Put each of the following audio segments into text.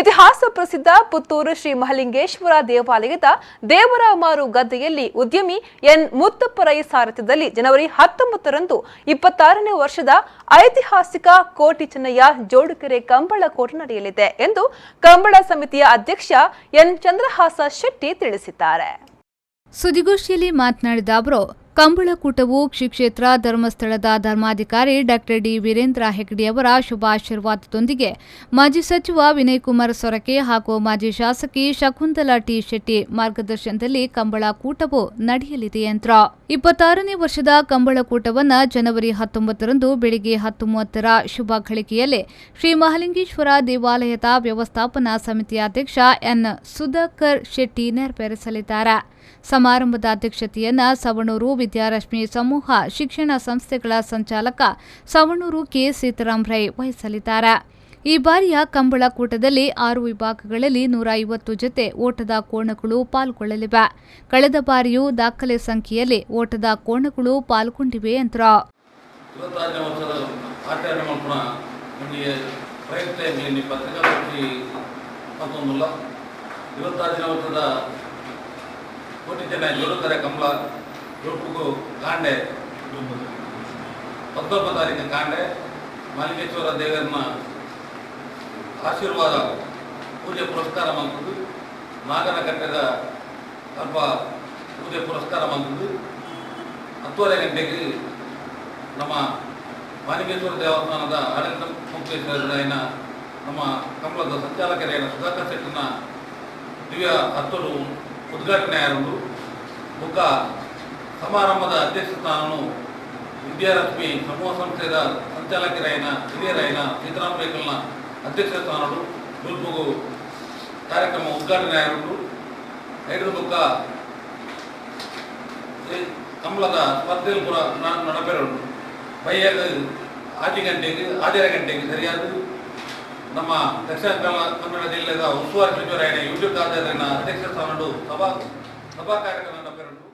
ಇತಿಹಾಸ ಪ್ರಸಿದ್ಧ ಪುತ್ತೂರು ಶ್ರೀ ಮಹಲಿಂಗೇಶ್ವರ ದೇವಾಲಯದ ದೇವರ ಮಾರು ಗದ್ದೆಯಲ್ಲಿ ಉದ್ಯಮಿ ಎನ್ ಮುತ್ತಪ್ಪರೈ ಸಾರಥ್ಯದಲ್ಲಿ ಜನವರಿ 19ರಂದು 26ನೇ ವರ್ಷದ ಐತಿಹಾಸಿಕ ಕೋಟಿ ಚೆನ್ನಯ್ಯ ಜೋಡುಕೆರೆ ಕಂಬಳಕೂಟ ನಡೆಯಲಿದೆ ಎಂದು ಕಂಬಳ ಸಮಿತಿಯ ಅಧ್ಯಕ್ಷ ಎನ್ ಚಂದ್ರಹಾಸ ಶೆಟ್ಟಿ ತಿಳಿಸಿದ್ದಾರೆ. ಸುದ್ದಿಗೋಷ್ಠಿಯಲ್ಲಿ ಮಾತನಾಡಿದ ಅವರು, ಕಂಬಳಕೂಟವು ಶ್ರೀ ಕ್ಷೇತ್ರ ಧರ್ಮಸ್ಥಳದ ಧರ್ಮಾಧಿಕಾರಿ ಡಾ ಡಿ ವೀರೇಂದ್ರ ಹೆಗ್ಗಡೆಯವರ ಶುಭಾಶೀರ್ವಾದದೊಂದಿಗೆ ಮಾಜಿ ಸಚಿವ ವಿನಯ್ ಕುಮಾರ್ ಸೊರಕೆ ಹಾಗೂ ಮಾಜಿ ಶಾಸಕಿ ಶಕುಂತಲಾ ಟಿ ಶೆಟ್ಟಿ ಮಾರ್ಗದರ್ಶನದಲ್ಲಿ ಕಂಬಳಕೂಟವು ನಡೆಯಲಿದೆ ಎಂದರು. 26ನೇ ವರ್ಷದ ಕಂಬಳಕೂಟವನ್ನು ಜನವರಿ 19ರಂದು ಬೆಳಗ್ಗೆ 10:30ರ ಶುಭ ಘಳಿಗೆಯಲ್ಲಿ ಶ್ರೀ ಮಹಲಿಂಗೇಶ್ವರ ದೇವಾಲಯದ ವ್ಯವಸ್ಥಾಪನಾ ಸಮಿತಿಯ ಅಧ್ಯಕ್ಷ ಎನ್ ಸುಧಾಕರ್ ಶೆಟ್ಟಿ ನೆರವೇರಿಸಲಿದ್ದಾರೆ. ಸಮಾರಂಭದ ಅಧ್ಯಕ್ಷತೆಯನ್ನ ಸವಣೂರು ವಿದ್ಯಾರಶ್ಮಿ ಸಮೂಹ ಶಿಕ್ಷಣ ಸಂಸ್ಥೆಗಳ ಸಂಚಾಲಕ ಸವಣೂರು ಕೆ ಸೀತಾರಾಮ್ ರೈ ವಹಿಸಲಿದ್ದಾರೆ. ಈ ಬಾರಿಯ ಕಂಬಳಕೂಟದಲ್ಲಿ 6 ವಿಭಾಗಗಳಲ್ಲಿ 150 ಜೊತೆ ಓಟದ ಕೋಣಗಳು ಪಾಲ್ಗೊಳ್ಳಲಿವೆ. ಕಳೆದ ಬಾರಿಯೂ ದಾಖಲೆ ಸಂಖ್ಯೆಯಲ್ಲಿ ಓಟದ ಕೋಣಗಳು ಪಾಲ್ಗೊಂಡಿವೆ ಎಂದರು. ಕೋಟಿ ಜನ ಜೋಡುಕೆರೆ ಕಂಬಳ ಜೋಡುಪು ಕಾಂಡೆ 19 ತಾರೀಕು ಕಾಂಡೆ ಮಹಲಿಂಗೇಶ್ವರ ದೇವರನ್ನ ಆಶೀರ್ವಾದ ಪೂಜೆ ಪುರಸ್ಕಾರ ಮಾಡುವುದು. ನಾಗರ ಕಟ್ಟೆದ ಸ್ವಲ್ಪ ಪೂಜೆ ಪುರಸ್ಕಾರ ಮಾಡುವುದು. 10:30 ಗಂಟೆಗೆ ನಮ್ಮ ಮಹಲಿಂಗೇಶ್ವರ ದೇವಸ್ಥಾನದ ಆಡಳಿತ ಮುಖ್ಯಸ್ಥರಾದ ನಮ್ಮ ಕಂಬಳದ ಸಂಚಾಲಕರಾದ ಸುಧಾಕರ್ ಶೆಟ್ಟಿನ ದಿವ್ಯ ಹತ್ತರು ಉದ್ಘಾಟನೆಯಾರದು. ಮುಖ ಸಮಾರಂಭದ ಅಧ್ಯಕ್ಷ ಸ್ಥಾನವನ್ನು ವಿದ್ಯಾರಶ್ಮಿ ಸಮೂಹ ಸಂಸ್ಥೆಯ ಸಂಚಾಲಕರಾಯಿನ ಹಿರಿಯರಾಯಿನ ಸೀತಾರಾಮ್ ರೈಕಲ್ನ ಅಧ್ಯಕ್ಷ ಸ್ಥಾನಗಳು ಗುಲ್ಬುಗು ಕಾರ್ಯಕ್ರಮ ಉದ್ಘಾಟನೆಯಾರದು. 5 ಮುಖ ಕಂಬಳದ ಸ್ಪರ್ಧೆಯಲ್ಲಿ ಕೂಡ ನಡಪೆರಡು ಬೈಯಾಗ 6 ಗಂಟೆಗೆ ಸರಿಯಾದ ನಮ್ಮ ದಕ್ಷಿಣ ಕನ್ನಡ ಜಿಲ್ಲೆಯ ಉಸ್ತುವಾರಿ ಸಚಿವರಾಯನ ಯೂಟ್ಯೂಬ್ ಆಧಾರಿನ ಅಧ್ಯಕ್ಷ ಸ್ಥಾನಗಳು ಸಭಾ ಕಾರ್ಯಕ್ರಮ ನಡೆಯಿತು.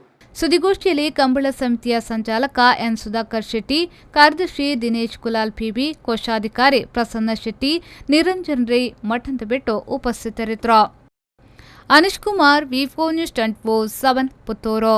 ಸುದ್ದಿಗೋಷ್ಠಿಯಲ್ಲಿ ಕಂಬಳ ಸಮಿತಿಯ ಸಂಚಾಲಕ ಎನ್ ಸುಧಾಕರ್ ಶೆಟ್ಟಿ, ಕಾರ್ಯದರ್ಶಿ ದಿನೇಶ್ ಕುಲಾಲ್ ಪಿಬಿ, ಕೋಶಾಧಿಕಾರಿ ಪ್ರಸನ್ನ ಶೆಟ್ಟಿ, ನಿರಂಜನ್ ರೈ ಮಠಂತಬೆಟ್ಟು ಉಪಸ್ಥಿತರಿದ್ದರು. ಅನಿಶ್ ಕುಮಾರ್, ವಿ4 ನ್ಯೂಸ್ 24/7 ಪುತ್ತೂರು.